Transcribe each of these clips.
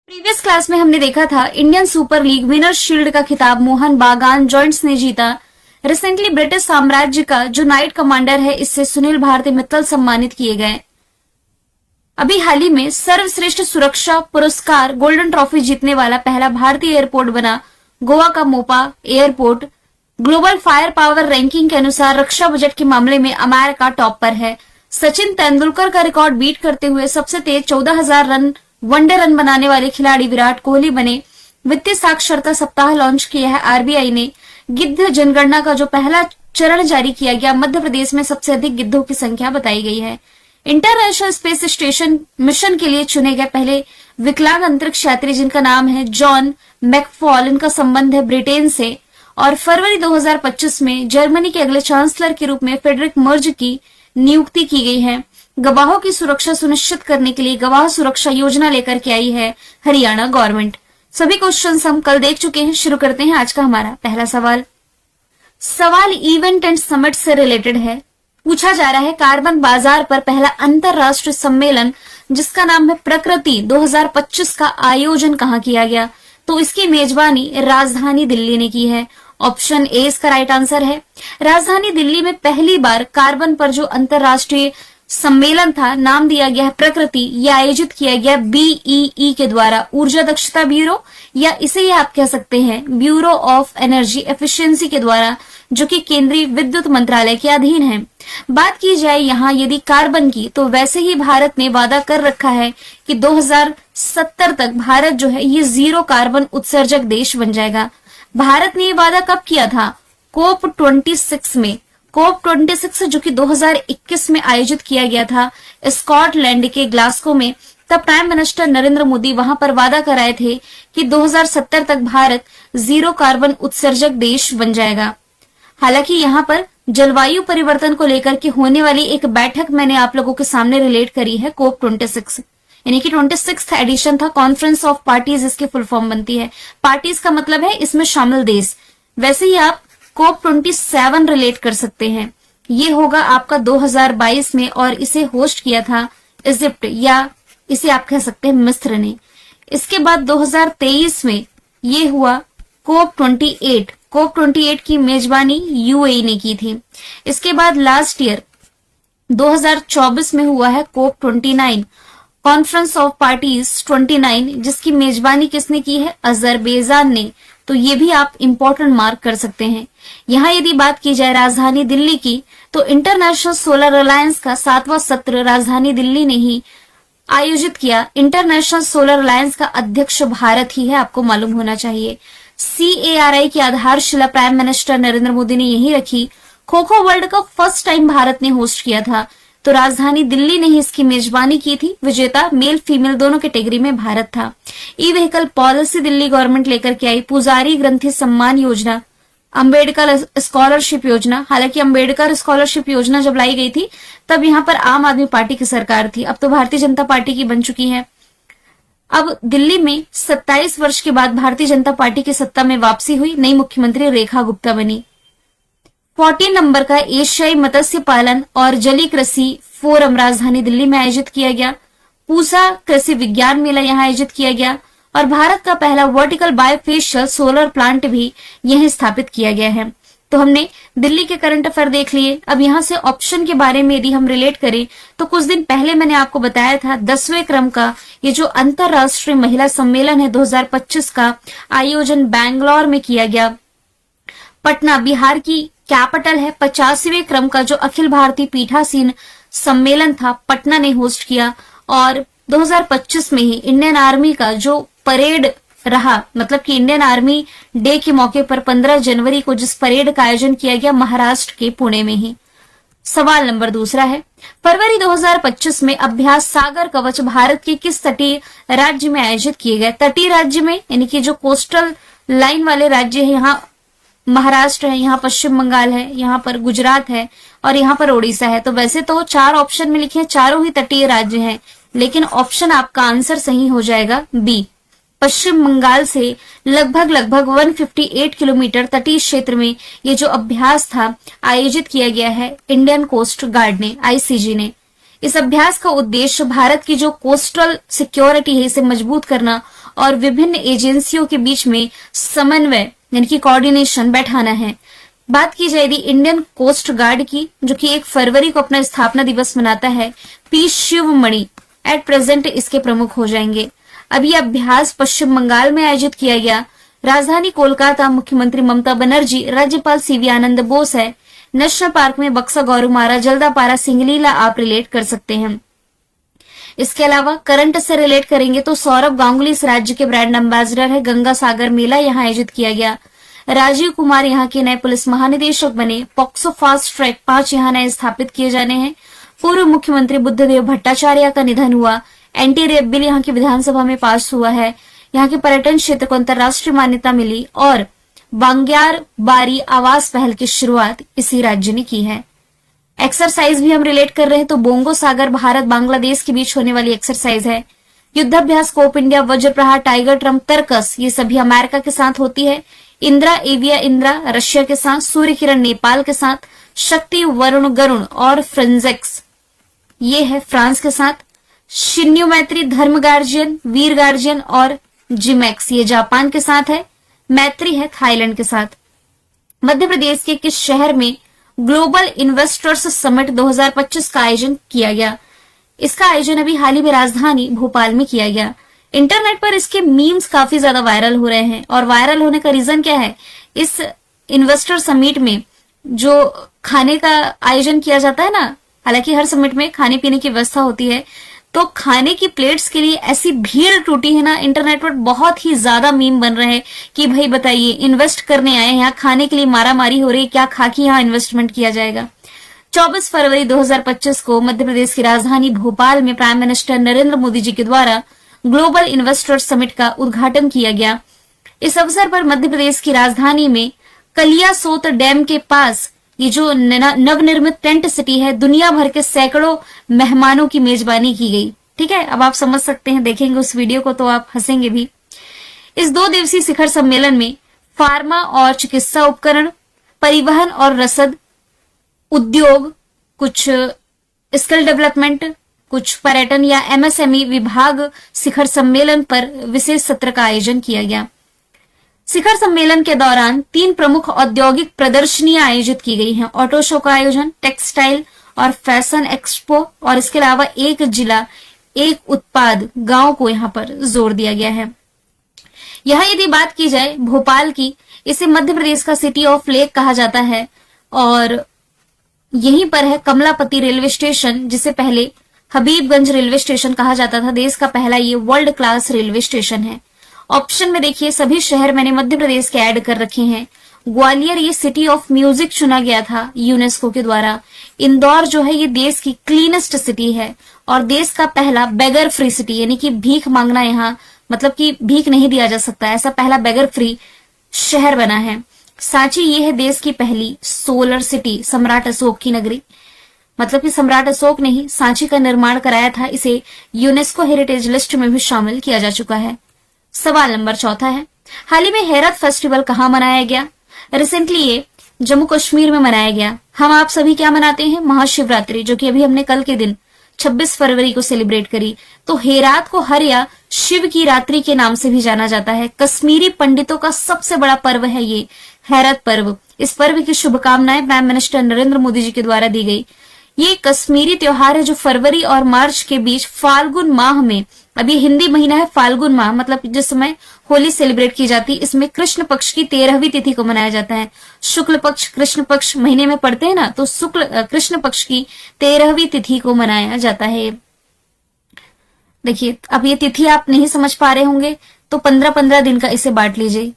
Previous class में हमने देखा था Indian super league winner shield का खिताब मोहन बागान जॉइंट्स ने जीता। रिसेंटली ब्रिटिश साम्राज्य का जो नाइट कमांडर है इससे सुनील भारती मित्तल सम्मानित किए गए। अभी हाल ही में सर्वश्रेष्ठ सुरक्षा पुरस्कार गोल्डन ट्रॉफी जीतने वाला पहला भारतीय एयरपोर्ट बना गोवा का Mopa airport. Global fire power ranking के अनुसार रक्षा बजट के मामले में अमेरिका टॉप पर है। सचिन तेंदुलकर का रिकॉर्ड बीट करते हुए सबसे तेज 14,000 रन वनडे रन बनाने वाले खिलाड़ी विराट कोहली बने। वित्तीय साक्षरता सप्ताह लॉन्च किया है आरबीआई ने। गिद्ध जनगणना का जो पहला चरण जारी किया गया। मध्य प्रदेश में सबसे अधिक गिद्धों की संख्या बताई गई है। इंटरनेशनल स्पेस स्टेशन मिशन के लिए चुने गए पहले विकलांग अंतरिक्ष यात्री जिनका नाम है जॉन मैकफॉल, इनका संबंध है ब्रिटेन से। और फरवरी 2025 में जर्मनी के अगले चांसलर के रूप में फ्रेडरिक मर्ज की नियुक्ति की गई है। गवाहों की सुरक्षा सुनिश्चित करने के लिए गवाह सुरक्षा योजना लेकर के आई है हरियाणा गवर्नमेंट। सभी क्वेश्चंस हम कल देख चुके हैं। शुरू करते हैं आज का हमारा पहला सवाल इवेंट एंड समिट से रिलेटेड है। पूछा जा रहा है कार्बन बाजार पर पहला अंतरराष्ट्रीय सम्मेलन जिसका नाम है प्रकृति 2025 का आयोजन कहाँ किया गया? तो इसकी मेजबानी राजधानी दिल्ली ने की है। ऑप्शन ए इसका राइट आंसर है। राजधानी दिल्ली में पहली बार कार्बन पर जो अंतरराष्ट्रीय सम्मेलन था, नाम दिया गया है प्रकृति। यह आयोजित किया गया बीईई के द्वारा, ऊर्जा दक्षता ब्यूरो, या इसे ही आप कह सकते हैं ब्यूरो ऑफ एनर्जी एफिशिएंसी के द्वारा, जो कि केंद्रीय विद्युत मंत्रालय के अधीन है। बात की जाए यहाँ यदि कार्बन की, तो वैसे ही भारत ने वादा कर रखा है कि 2070 तक भारत जो है ये जीरो कार्बन उत्सर्जक देश बन जाएगा। भारत ने ये वादा कब किया था? कोप 26 में। कोप 26 जो कि 2021 में आयोजित किया गया था स्कॉटलैंड के ग्लासगो में। तब प्राइम मिनिस्टर नरेंद्र मोदी वहां पर वादा कराए थे कि 2070 तक भारत जीरो कार्बन उत्सर्जक देश बन जाएगा। हालांकि यहाँ पर जलवायु परिवर्तन को लेकर के होने वाली एक बैठक मैंने आप लोगों के सामने रिलेट करी है। कोप 26 यानी कि 26th एडिशन था। कॉन्फ्रेंस ऑफ पार्टीज इसकी फुल फॉर्म बनती है। पार्टीज का मतलब है इसमें शामिल देश। वैसे ही आप कोप 27 रिलेट कर सकते हैं। ये होगा आपका 2022 में और इसे होस्ट किया था इजिप्ट, या इसे आप कह सकते हैं मिस्र ने। इसके बाद 2023 में ये हुआ कोप 28। कोप 28 की मेजबानी यूएई ने की थी। इसके बाद लास्ट ईयर 2024 में हुआ है कोप 29, कॉन्फ्रेंस ऑफ पार्टीज 29, जिसकी मेजबानी किसने की है? अजरबैजान ने। तो ये भी आप इंपॉर्टेंट मार्क कर सकते हैं। यहाँ यदि बात की जाए राजधानी दिल्ली की, तो इंटरनेशनल सोलर अलायंस का 7वां सत्र राजधानी दिल्ली ने ही आयोजित किया। इंटरनेशनल सोलर अलायंस का अध्यक्ष भारत ही है, आपको मालूम होना चाहिए। CARI की आधारशिला प्राइम मिनिस्टर नरेंद्र मोदी ने यही रखी। Kho kho world cup first time Bharat ने होस्ट किया था, तो राजधानी दिल्ली ने ही इसकी मेजबानी की थी। विजेता मेल फीमेल दोनों कैटेगरी में भारत था। E vehicle policy Delhi government लेकर के आई। पुजारी ग्रंथि सम्मान योजना, अंबेडकर स्कॉलरशिप योजना। हालांकि अंबेडकर स्कॉलरशिप योजना जब लाई गई थी तब यहाँ पर आम आदमी पार्टी की सरकार थी। अब तो भारतीय जनता पार्टी की बन चुकी है। अब दिल्ली में 27 वर्ष के बाद भारतीय जनता पार्टी की सत्ता में वापसी हुई। नई मुख्यमंत्री रेखा गुप्ता बनी। 14 नंबर का एशियाई मत्स्य पालन और जलीय कृषि फोरम राजधानी दिल्ली में आयोजित किया गया। पूसा कृषि विज्ञान मेला यहाँ आयोजित किया गया। और भारत का पहला वर्टिकल बायोफेशियल सोलर प्लांट भी यहीं स्थापित किया गया है। तो हमने दिल्ली के करंट अफेयर देख लिए। अब यहाँ से ऑप्शन के बारे में यदि हम रिलेट करें, तो कुछ दिन पहले मैंने आपको बताया था 10वें क्रम का ये जो अंतरराष्ट्रीय महिला सम्मेलन है 2025 का आयोजन बैंगलोर में किया गया। पटना बिहार की कैपिटल है। 50वें क्रम का जो अखिल भारतीय पीठासीन सम्मेलन था पटना ने होस्ट किया। और 2025 में ही इंडियन आर्मी का जो परेड रहा, मतलब कि इंडियन आर्मी डे के मौके पर 15 जनवरी को जिस परेड का आयोजन किया गया महाराष्ट्र के पुणे में ही। सवाल नंबर दूसरा है, फरवरी 2025 में अभ्यास सागर कवच भारत के किस तटीय राज्य में आयोजित किए गए? तटीय राज्य में, यानी कि जो कोस्टल लाइन वाले राज्य है, यहाँ महाराष्ट्र है, यहाँ पश्चिम बंगाल है, यहाँ पर गुजरात है और यहाँ पर ओडिशा है। तो वैसे तो 4 ऑप्शन में लिखे हैं, चारों ही तटीय राज्य हैं, लेकिन ऑप्शन आपका आंसर सही हो जाएगा बी। पश्चिम बंगाल से लगभग 158 किलोमीटर तटीय क्षेत्र में ये जो अभ्यास था आयोजित किया गया है इंडियन कोस्ट गार्ड ने, ICG ने। इस अभ्यास का उद्देश्य भारत की जो कोस्टल सिक्योरिटी है इसे मजबूत करना और विभिन्न एजेंसियों के बीच में समन्वय यानी कि कोऑर्डिनेशन बैठाना है। बात की जाए इंडियन कोस्ट गार्ड की, जो कि 1 फरवरी को अपना स्थापना दिवस मनाता है, पी शिवमणि एट प्रेजेंट इसके प्रमुख हो जाएंगे। अब ये अभ्यास पश्चिम बंगाल में आयोजित किया गया। राजधानी कोलकाता, मुख्यमंत्री ममता बनर्जी, राज्यपाल सीवी आनंद बोस है। नेशनल पार्क में बक्सा, गौरुमारा, जल्दापारा, सिंगलीला आप रिलेट कर सकते हैं। इसके अलावा करंट से रिलेट करेंगे तो सौरभ गांगुली इस राज्य के ब्रांड एम्बेसडर है। गंगा सागर मेला यहाँ आयोजित किया गया। राजीव कुमार यहाँ के नए पुलिस महानिदेशक बने। पॉक्सो फास्ट ट्रैक 5 यहाँ नए स्थापित किए जाने हैं। पूर्व मुख्यमंत्री बुद्धदेव भट्टाचार्य का निधन हुआ। एंटी रेप बिल यहाँ की विधानसभा में पास हुआ है। यहाँ के पर्यटन क्षेत्र को अंतर्राष्ट्रीय मान्यता मिली और बांग्यार बारी आवास पहल की शुरुआत इसी राज्य ने की है। एक्सरसाइज भी हम रिलेट कर रहे हैं तो बोंगो सागर भारत बांग्लादेश के बीच होने वाली एक्सरसाइज है। युद्धाभ्यास स्कोप इंडिया, वज्र प्रहार, टाइगर ट्रम्प, तर्कस ये सभी अमेरिका के साथ होती है। इंद्रा एविया इंद्रा रशिया के साथ, सूर्य किरण नेपाल के साथ, शक्ति वरुण गरुण और फ्रेंजेक्स ये है फ्रांस के साथ। शिन्यू मैत्री, धर्म गार्जियन, वीर गार्जियन और जिमैक्स ये जापान के साथ है। मैत्री है थाईलैंड के साथ। मध्य प्रदेश के किस शहर में ग्लोबल इन्वेस्टर्स समिट 2025 का आयोजन किया गया? इसका आयोजन अभी हाल ही में राजधानी भोपाल में किया गया। इंटरनेट पर इसके मीम्स काफी ज्यादा वायरल हो रहे हैं और वायरल होने का रीजन क्या है? इस इन्वेस्टर समिट में जो खाने का आयोजन किया जाता है ना, हालांकि हर समिट में खाने पीने की व्यवस्था होती है, तो खाने की प्लेट्स के लिए ऐसी भीड़ टूटी है ना, इंटरनेट पर बहुत ही ज्यादा मीम बन रहे हैं कि भाई बताइए इन्वेस्ट करने आए हैं, यहाँ खाने के लिए मारामारी हो रही है, क्या खा के यहाँ इन्वेस्टमेंट किया जाएगा। 24 फरवरी 2025 को मध्य प्रदेश की राजधानी भोपाल में प्राइम मिनिस्टर नरेंद्र मोदी जी के द्वारा ग्लोबल इन्वेस्टर्स समिट का उद्घाटन किया गया। इस अवसर पर मध्य प्रदेश की राजधानी में कलियासोत डैम के पास ये जो नवनिर्मित टेंट सिटी है, दुनिया भर के सैकड़ों मेहमानों की मेजबानी की गई। ठीक है, अब आप समझ सकते हैं, देखेंगे उस वीडियो को तो आप हंसेंगे भी। इस 2 दिवसीय शिखर सम्मेलन में फार्मा और चिकित्सा उपकरण, परिवहन और रसद, उद्योग, कुछ स्किल डेवलपमेंट, कुछ पर्यटन या एमएसएमई विभाग शिखर सम्मेलन पर विशेष सत्र का आयोजन किया गया। शिखर सम्मेलन के दौरान 3 प्रमुख औद्योगिक प्रदर्शनियां आयोजित की गई हैं। ऑटो शो का आयोजन, टेक्सटाइल और फैशन एक्सपो और इसके अलावा 1 जिला 1 उत्पाद गांव को यहाँ पर जोर दिया गया है। यहाँ यदि बात की जाए भोपाल की, इसे मध्य प्रदेश का सिटी ऑफ लेक कहा जाता है और यहीं पर है कमलापति रेलवे स्टेशन, जिसे पहले हबीबगंज रेलवे स्टेशन कहा जाता था। देश का पहला ये वर्ल्ड क्लास रेलवे स्टेशन है। ऑप्शन में देखिए सभी शहर मैंने मध्य प्रदेश के ऐड कर रखे हैं। ग्वालियर ये सिटी ऑफ म्यूजिक चुना गया था यूनेस्को के द्वारा। इंदौर जो है ये देश की क्लीनेस्ट सिटी है और देश का पहला बेगर फ्री सिटी, यानी कि भीख मांगना यहाँ मतलब कि भीख नहीं दिया जा सकता, ऐसा पहला बेगर फ्री शहर बना है। सांची ये है देश की पहली सोलर सिटी, सम्राट अशोक की नगरी, मतलब कि सम्राट अशोक ने ही सांची का निर्माण कराया था। इसे यूनेस्को हेरिटेज लिस्ट में भी शामिल किया जा चुका है। सवाल नंबर 4 है, हाल ही में हेरत फेस्टिवल कहाँ मनाया गया? रिसेंटली ये जम्मू कश्मीर में मनाया गया। हम आप सभी क्या मनाते हैं? महाशिवरात्रि, जो कि अभी हमने कल के दिन 26 फरवरी को सेलिब्रेट करी। तो हेरात को हर या शिव की रात्रि के नाम से भी जाना जाता है। कश्मीरी पंडितों का सबसे बड़ा पर्व है ये हेरत पर्व। इस पर्व की शुभकामनाएं प्राइम मिनिस्टर नरेंद्र मोदी जी के द्वारा दी गई। ये कश्मीरी त्योहार है जो फरवरी और मार्च के बीच फाल्गुन माह में, अभी हिंदी महीना है फाल्गुन माह, मतलब जिस समय होली सेलिब्रेट की जाती है, इसमें कृष्ण पक्ष की 13वीं तिथि को मनाया जाता है। शुक्ल पक्ष कृष्ण पक्ष महीने में पड़ते हैं ना, तो शुक्ल कृष्ण पक्ष की 13वीं तिथि को मनाया जाता है। देखिए अब ये तिथि आप नहीं समझ पा रहे होंगे तो 15-15 दिन का इसे बांट लीजिए।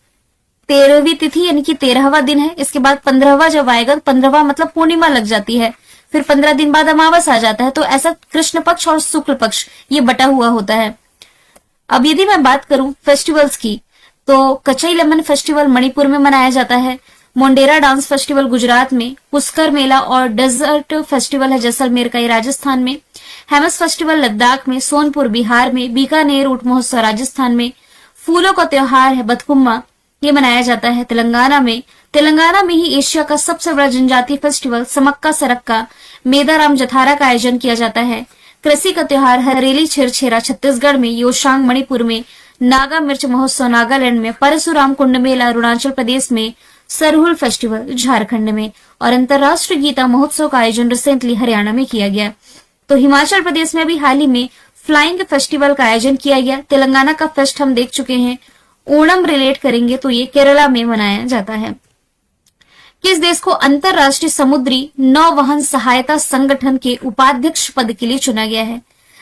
13वीं तिथि यानी कि 13वां दिन है, इसके बाद 15वां जब आएगा, 15वां मतलब पूर्णिमा लग जाती है, फिर 15 दिन बाद अमावस आ जाता है। तो ऐसा कृष्ण पक्ष और शुक्ल पक्ष ये बटा हुआ होता है। अब यदि मैं बात करूं फेस्टिवल्स की, तो कचई लेमन फेस्टिवल मणिपुर में मनाया जाता है। मोंडेरा डांस फेस्टिवल गुजरात में, पुष्कर मेला और डेजर्ट फेस्टिवल है जैसलमेर का, ये राजस्थान में। हेमस फेस्टिवल लद्दाख में, सोनपुर बिहार में, बीकानेर ऊंट महोत्सव राजस्थान में। फूलों का त्योहार है बथकुम्मा, ये मनाया जाता है तेलंगाना में। तेलंगाना में ही एशिया का सबसे बड़ा जनजातीय फेस्टिवल समक्का सरक्का मेदाराम जथारा का आयोजन किया जाता है। कृषि का त्योहार हरेली छिरछेरा छत्तीसगढ़ में, योशांग मणिपुर में, नागा मिर्च महोत्सव नागालैंड में, परशुराम कुंड मेला अरुणाचल प्रदेश में, सरहुल फेस्टिवल झारखंड में और अंतर्राष्ट्रीय गीता महोत्सव का आयोजन रिसेंटली हरियाणा में किया गया। तो हिमाचल प्रदेश में भी हाल ही में फ्लाइंग फेस्टिवल का आयोजन किया गया। तेलंगाना का फेस्ट हम देख चुके हैं। ओणम रिलेट करेंगे तो ये केरला में मनाया जाता है। किस देश को अंतरराष्ट्रीय समुद्री नौवहन सहायता संगठन के उपाध्यक्ष पद के लिए चुना गया है?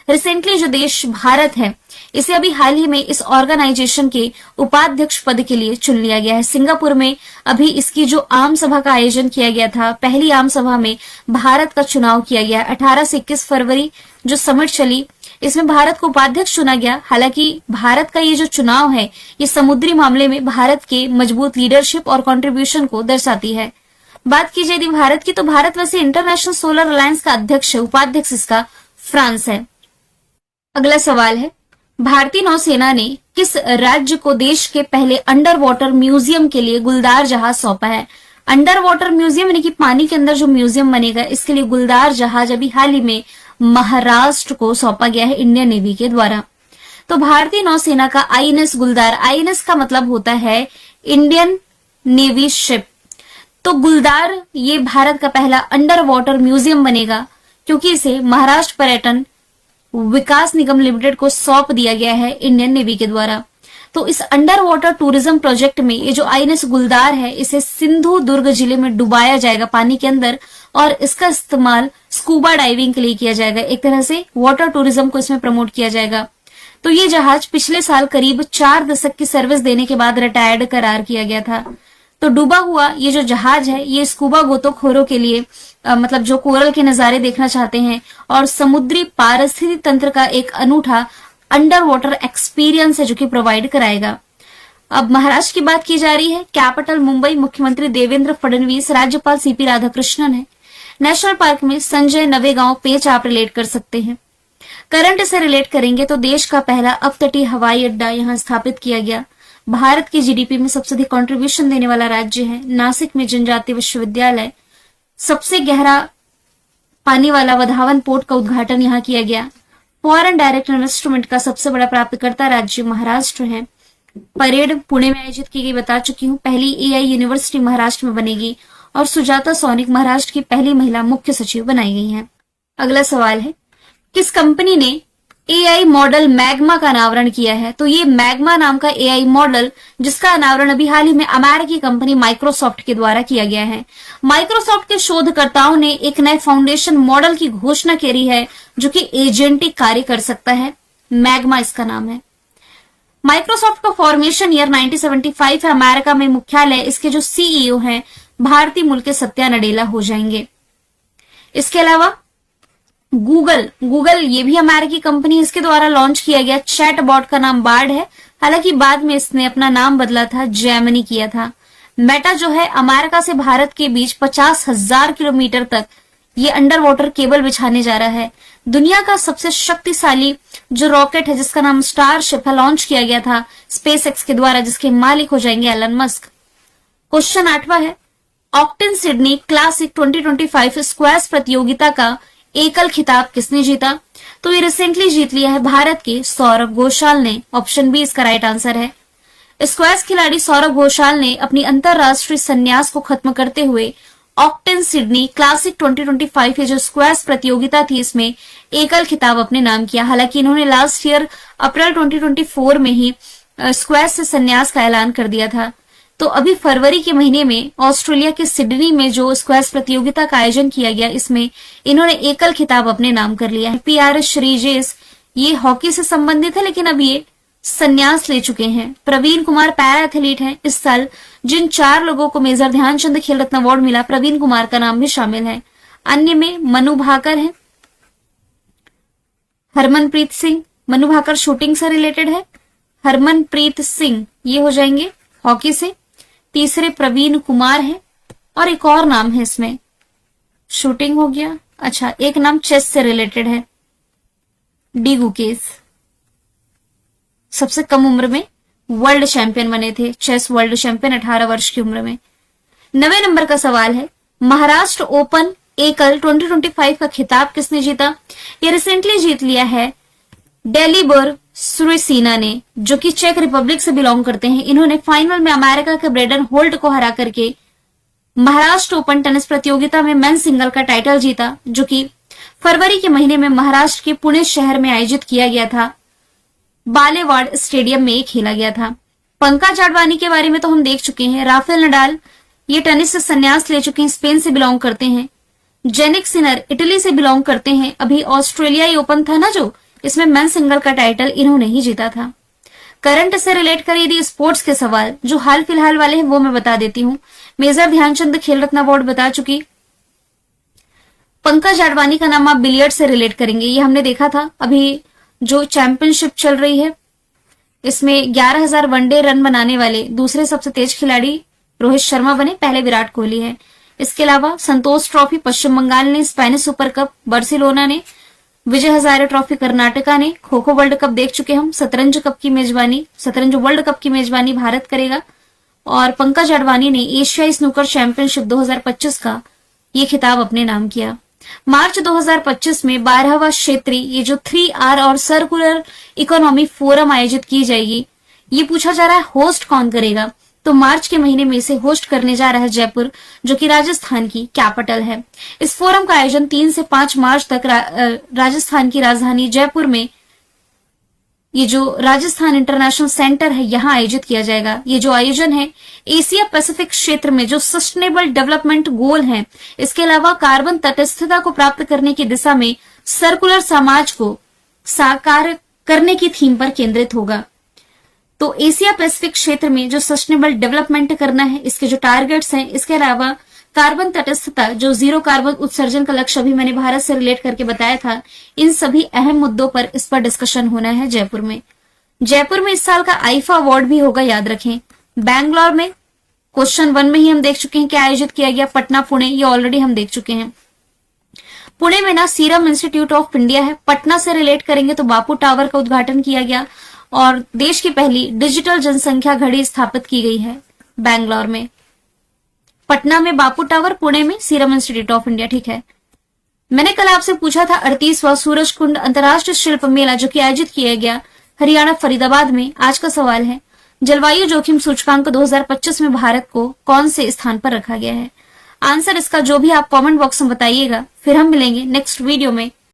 रिसेंटली जो देश भारत है, इसे अभी हाल ही में इस ऑर्गेनाइजेशन के उपाध्यक्ष पद के लिए चुन लिया गया है। सिंगापुर में अभी इसकी जो आम सभा का आयोजन किया गया था, पहली आम सभा में भारत का चुनाव किया गया। 18 से 21 फरवरी जो समिट चली, इसमें भारत को उपाध्यक्ष चुना गया। हालांकि भारत का ये जो चुनाव है, ये समुद्री मामले में भारत के मजबूत लीडरशिप और कंट्रीब्यूशन को दर्शाती है। बात की जाए यदि भारत की, तो भारत वैसे इंटरनेशनल सोलर अलायंस का अध्यक्ष है, उपाध्यक्ष इसका फ्रांस है। अगला सवाल है, भारतीय नौसेना ने किस राज्य को देश के पहले अंडर वाटर म्यूजियम के लिए गुलदार जहाज सौंपा है? अंडर वाटर म्यूजियम यानी कि पानी के अंदर जो म्यूजियम बनेगा, इसके लिए गुलदार जहाज अभी हाल ही में महाराष्ट्र को सौंपा गया है इंडियन नेवी के द्वारा। तो भारतीय नौसेना का आईएनएस गुलदार, आईएनएस का मतलब होता है इंडियन नेवी शिप। तो गुलदार ये भारत का पहला अंडर वाटर म्यूजियम बनेगा, क्योंकि इसे महाराष्ट्र पर्यटन विकास निगम लिमिटेड को सौंप दिया गया है इंडियन नेवी के द्वारा। तो इस अंडर वाटर टूरिज्म प्रोजेक्ट में ये जो आईएनएस गुलदार है, इसे सिंधु दुर्ग जिले में डुबाया जाएगा पानी के अंदर, और इसका इस्तेमाल स्कूबा डाइविंग के लिए किया जाएगा। एक तरह से वाटर टूरिज्म को इसमें प्रमोट किया जाएगा। तो ये जहाज पिछले साल करीब 4 दशक की सर्विस देने के बाद रिटायर्ड करार किया गया था। तो डूबा हुआ ये जो जहाज है, ये स्कूबा गोताखोरों के लिए मतलब जो कोरल के नजारे देखना चाहते हैं और समुद्री पारिस्थितिकी तंत्र का एक अनूठा अंडर वाटर एक्सपीरियंस है जो कि प्रोवाइड कराएगा। अब महाराष्ट्र की बात की जा रही है। कैपिटल मुंबई, मुख्यमंत्री देवेंद्र फडणवीस, राज्यपाल सीपी राधाकृष्णन है। नेशनल पार्क में संजय नवेगांव पेच आप रिलेट कर सकते हैं। करंट से रिलेट करेंगे तो देश का पहला अपतटीय हवाई अड्डा यहां स्थापित किया गया। भारत की जीडीपी में सबसे अधिक कंट्रीब्यूशन देने वाला राज्य है। नासिक में जनजातीय विश्वविद्यालय, सबसे गहरा पानी वाला वधावन पोर्ट का उद्घाटन यहां किया गया। फॉरेन डायरेक्ट इन्वेस्टमेंट का सबसे बड़ा प्राप्तकर्ता राज्य महाराष्ट्र है। परेड पुणे में आयोजित की गई, बता चुकी हूँ। पहली एआई यूनिवर्सिटी महाराष्ट्र में बनेगी और सुजाता सोनिक महाराष्ट्र की पहली महिला मुख्य सचिव बनाई गई है। अगला सवाल है, किस कंपनी ने एआई मॉडल मैग्मा का अनावरण किया है? तो ये मैग्मा नाम का एआई मॉडल, जिसका अनावरण अभी हाल ही में अमेरिकी कंपनी माइक्रोसॉफ्ट के द्वारा किया गया है। माइक्रोसॉफ्ट के शोधकर्ताओं ने एक नए फाउंडेशन मॉडल की घोषणा करी है जो कि एजेंटिक कार्य कर सकता है। मैग्मा इसका नाम है। माइक्रोसॉफ्ट का फॉर्मेशन ईयर 1975 है। अमेरिका में मुख्यालय। इसके जो सीईओ हैं भारतीय मूल के सत्या नडेला हो जाएंगे। इसके अलावा गूगल ये भी अमेरिकी कंपनी, इसके द्वारा लॉन्च किया गया चैट बॉट का नाम बार्ड है। हालांकि बाद में इसने अपना नाम बदला था, जेमिनी किया था। मेटा जो है अमेरिका से भारत के बीच 50,000 किलोमीटर तक ये अंडर वाटर केबल बिछाने जा रहा है। दुनिया का सबसे शक्तिशाली जो रॉकेट है जिसका नाम स्टारशिप है, लॉन्च किया गया था स्पेसएक्स के द्वारा, जिसके मालिक हो जाएंगे एलन मस्क। क्वेश्चन 8वां है, ऑक्टेन सिडनी क्लासिक 2025 स्क्वैश प्रतियोगिता का एकल खिताब किसने जीता? तो ये रिसेंटली जीत लिया है भारत के सौरभ घोषाल ने। ऑप्शन बी इसका राइट आंसर है। स्क्वैश खिलाड़ी सौरभ घोषाल ने अपनी अंतरराष्ट्रीय संन्यास को खत्म करते हुए ऑक्टेन सिडनी क्लासिक 2025 ये जो स्क्वैश प्रतियोगिता थी, इसमें एकल खिताब अपने नाम किया। हालांकि इन्होंने लास्ट ईयर अप्रैल 2024 में ही स्क्वैश से संन्यास का ऐलान कर दिया था। तो अभी फरवरी के महीने में ऑस्ट्रेलिया के सिडनी में जो स्क्वैश प्रतियोगिता का आयोजन किया गया, इसमें इन्होंने एकल खिताब अपने नाम कर लिया है। पीआर श्रीजेश ये हॉकी से संबंधित है, लेकिन अब ये संन्यास ले चुके हैं। प्रवीण कुमार पैरा एथलीट हैं। इस साल जिन 4 लोगों को मेजर ध्यानचंद खेल रत्न अवार्ड मिला, प्रवीण कुमार का नाम भी शामिल है। अन्य में मनु भाकर है, हरमनप्रीत सिंह, मनु भाकर शूटिंग से रिलेटेड है। हरमनप्रीत सिंह ये हो जाएंगे हॉकी से। तीसरे प्रवीण कुमार है और एक और नाम है इसमें, शूटिंग हो गया। अच्छा, एक नाम चेस से रिलेटेड है, डी गुकेश। सबसे कम उम्र में वर्ल्ड चैंपियन बने थे, चेस वर्ल्ड चैंपियन 18 वर्ष की उम्र में। 9वें नंबर का सवाल है, महाराष्ट्र ओपन एकल 2025 का खिताब किसने जीता? ये रिसेंटली जीत लिया है डेलिबर सुरेसिना ने, जो कि चेक रिपब्लिक से बिलोंग करते हैं, इन्होंने फाइनल में अमेरिका के ब्रेडन होल्ट को हरा करके महाराष्ट्र ओपन टेनिस प्रतियोगिता में मेन सिंगल का टाइटल जीता, जो कि फरवरी के महीने में महाराष्ट्र के पुणे शहर में आयोजित किया गया था। बालेवाड़ स्टेडियम में खेला गया था। पंकज अडवाणी के बारे में तो हम देख चुके हैं। राफेल नडाल ये टेनिस से संन्यास ले चुके हैं, स्पेन से बिलोंग करते हैं। जेनिक सिनर इटली से बिलोंग करते हैं। अभी ऑस्ट्रेलियाई ओपन था ना जो, इसमें मेन सिंगल का टाइटल इन्होंने ही जीता था। करंट से रिलेट कर यदि स्पोर्ट्स के सवाल जो हाल फिलहाल वाले हैं वो मैं बता देती हूँ। मेजर ध्यानचंद खेल रत्न अवार्ड बता चुकी। पंकज अडवाणी का नाम आप बिलियर्ड से रिलेट करेंगे, ये हमने देखा था। अभी जो चैंपियनशिप चल रही है इसमें 11,000 वनडे रन बनाने वाले दूसरे सबसे तेज खिलाड़ी रोहित शर्मा बने, पहले विराट कोहली है। इसके अलावा संतोष ट्रॉफी पश्चिम बंगाल ने, स्पेनिश सुपर कप बार्सिलोना ने, विजय हजारे ट्रॉफी कर्नाटका ने, खो खो वर्ल्ड कप देख चुके हम, शतरंज वर्ल्ड कप की मेजबानी भारत करेगा। और पंकज अडवाणी ने एशियाई स्नूकर चैंपियनशिप 2025 का ये खिताब अपने नाम किया। मार्च 2025 में 12वां क्षेत्रीय ये जो 3R और सर्कुलर इकोनॉमी फोरम आयोजित की जाएगी। ये पूछा जा रहा है होस्ट कौन करेगा, तो मार्च के महीने में इसे होस्ट करने जा रहा है जयपुर, जो कि राजस्थान की कैपिटल है। इस फोरम का आयोजन 3 से 5 मार्च तक राजस्थान की राजधानी जयपुर में ये जो राजस्थान इंटरनेशनल सेंटर है यहाँ आयोजित किया जाएगा। ये जो आयोजन है एशिया पैसिफिक क्षेत्र में जो सस्टेनेबल डेवलपमेंट गोल हैं, इसके अलावा कार्बन तटस्थता को प्राप्त करने की दिशा में सर्कुलर समाज को साकार करने की थीम पर केंद्रित होगा। तो एशिया पैसिफिक क्षेत्र में जो सस्टेनेबल डेवलपमेंट करना है, इसके जो टारगेट्स हैं, इसके अलावा कार्बन तटस्थता जो जीरो कार्बन उत्सर्जन का लक्ष्य अभी मैंने भारत से रिलेट करके बताया था, इन सभी अहम मुद्दों पर इस पर डिस्कशन होना है जयपुर में। जयपुर में इस साल का आईफा अवार्ड भी होगा, याद रखें। बैंगलोर में क्वेश्चन 1 में ही हम देख चुके हैं क्या आयोजित किया गया। पटना, पुणे ये ऑलरेडी हम देख चुके हैं। पुणे में ना सीरम इंस्टीट्यूट ऑफ इंडिया है। पटना से रिलेट करेंगे तो बापू टावर का उद्घाटन किया गया और देश की पहली डिजिटल जनसंख्या घड़ी स्थापित की गई है बैंगलोर में। पटना में बापू टावर, पुणे में सीरम इंस्टीट्यूट ऑफ इंडिया। ठीक है। मैंने कल आपसे पूछा था 38वां सूरजकुंड अंतर्राष्ट्रीय शिल्प मेला जो कि आयोजित किया गया हरियाणा फरीदाबाद में। आज का सवाल है जलवायु जोखिम सूचकांक 2025 में भारत को कौन से स्थान पर रखा गया है। आंसर इसका जो भी आप कमेंट बॉक्स में बताइएगा। फिर हम मिलेंगे नेक्स्ट वीडियो में।